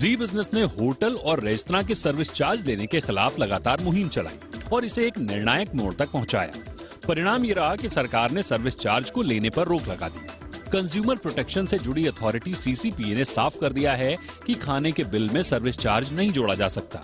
जी business ने hotel और restaurant के सर्विस चार्ज लेने के खिलाफ लगातार मुहिम चलाई और इसे एक निर्णायक मोड़ तक पहुंचाया। परिणाम ये रहा कि सरकार ने सर्विस चार्ज को लेने पर रोक लगा दी। कंज्यूमर प्रोटेक्शन से जुड़ी अथॉरिटी सीसीपीए ने साफ कर दिया है कि खाने के बिल में सर्विस चार्ज नहीं जोड़ा जा सकता।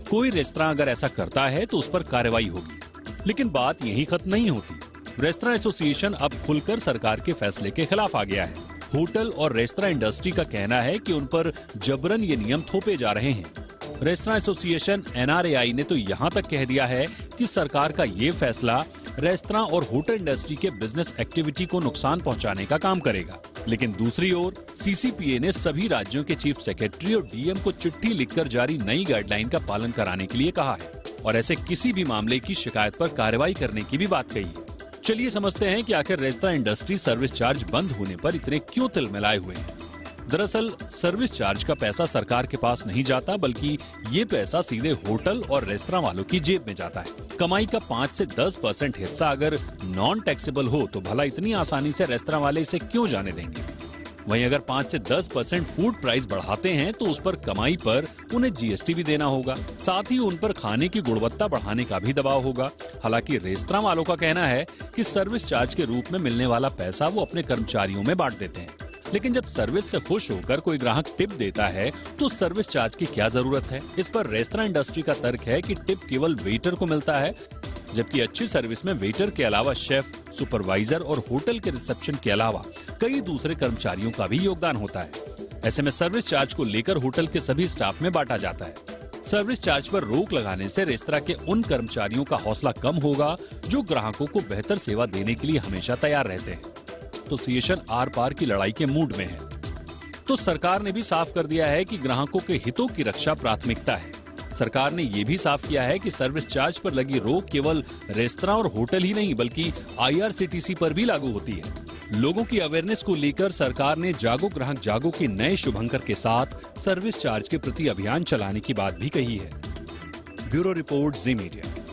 कोई रेस्तरां अगर ऐसा करता है तो उस पर कार्रवाई होगी। लेकिन बात यहीं खत्म नहीं होती। रेस्तरां एसोसिएशन अब खुलकर सरकार के फैसले के खिलाफ आ गया है। होटल और रेस्तरां इंडस्ट्री का कहना है कि उन पर जबरन ये नियम थोपे जा रहे हैं। रेस्तरां एसोसिएशन NRAI ने तो यहाँ तक कह दिया है कि सरकार का ये फैसला रेस्तरां और होटल इंडस्ट्री के बिजनेस एक्टिविटी को नुकसान पहुंचाने का काम करेगा। लेकिन दूसरी ओर सीसीपीए ने सभी राज्यों के चीफ सेक्रेटरी और डीएम को चिट्ठी लिखकर जारी नई गाइडलाइन का पालन कराने के लिए कहा है और ऐसे किसी भी मामले की शिकायत पर कार्रवाई करने की भी बात कही है। चलिए समझते हैं कि आखिर रेस्तरां इंडस्ट्री सर्विस चार्ज बंद होने पर इतने क्यों तिलमिलाए हुए हैं। दरअसल सर्विस चार्ज का पैसा सरकार के पास नहीं जाता, बल्कि ये पैसा सीधे होटल और रेस्तरां वालों की जेब में जाता है। कमाई का 5 से 10% हिस्सा अगर नॉन टैक्सेबल हो तो भला इतनी आसानी से रेस्तरां वाले इसे क्यों जाने देंगे। वहीं अगर 5 से 10% फूड प्राइस बढ़ाते हैं तो उस पर कमाई पर उन्हें जीएसटी भी देना होगा। साथ ही उन पर खाने की गुणवत्ता बढ़ाने का भी दबाव होगा। हालांकि रेस्तरां वालों का कहना है कि सर्विस चार्ज के रूप में मिलने वाला पैसा वो अपने कर्मचारियों में बांट देते हैं। लेकिन जब सर्विस से खुश होकर कोई ग्राहक टिप देता है तो सर्विस चार्ज की क्या जरूरत है। इस पर रेस्तरां इंडस्ट्री का तर्क है कि टिप केवल वेटर को मिलता है, जबकि अच्छी सर्विस में वेटर के अलावा शेफ, सुपरवाइजर और होटल के रिसेप्शन के अलावा कई दूसरे कर्मचारियों का भी योगदान होता है। ऐसे में सर्विस चार्ज को लेकर होटल के सभी स्टाफ में बांटा जाता है। सर्विस चार्ज पर रोक लगाने से रेस्तरां के उन कर्मचारियों का हौसला कम होगा जो ग्राहकों को बेहतर सेवा देने के लिए हमेशा तैयार रहते हैं। तो एसोसिएशन आर पार की लड़ाई के मूड में है। तो सरकार ने भी साफ कर दिया है कि ग्राहकों के हितों की रक्षा प्राथमिकता है। सरकार ने ये भी साफ किया है कि सर्विस चार्ज पर लगी रोक केवल रेस्तरां और होटल ही नहीं बल्कि IRCTC पर भी लागू होती है। लोगों की अवेयरनेस को लेकर सरकार ने जागो ग्राहक जागो के नए शुभंकर के साथ सर्विस चार्ज के प्रति अभियान चलाने की बात भी कही है। ब्यूरो रिपोर्ट, जी मीडिया।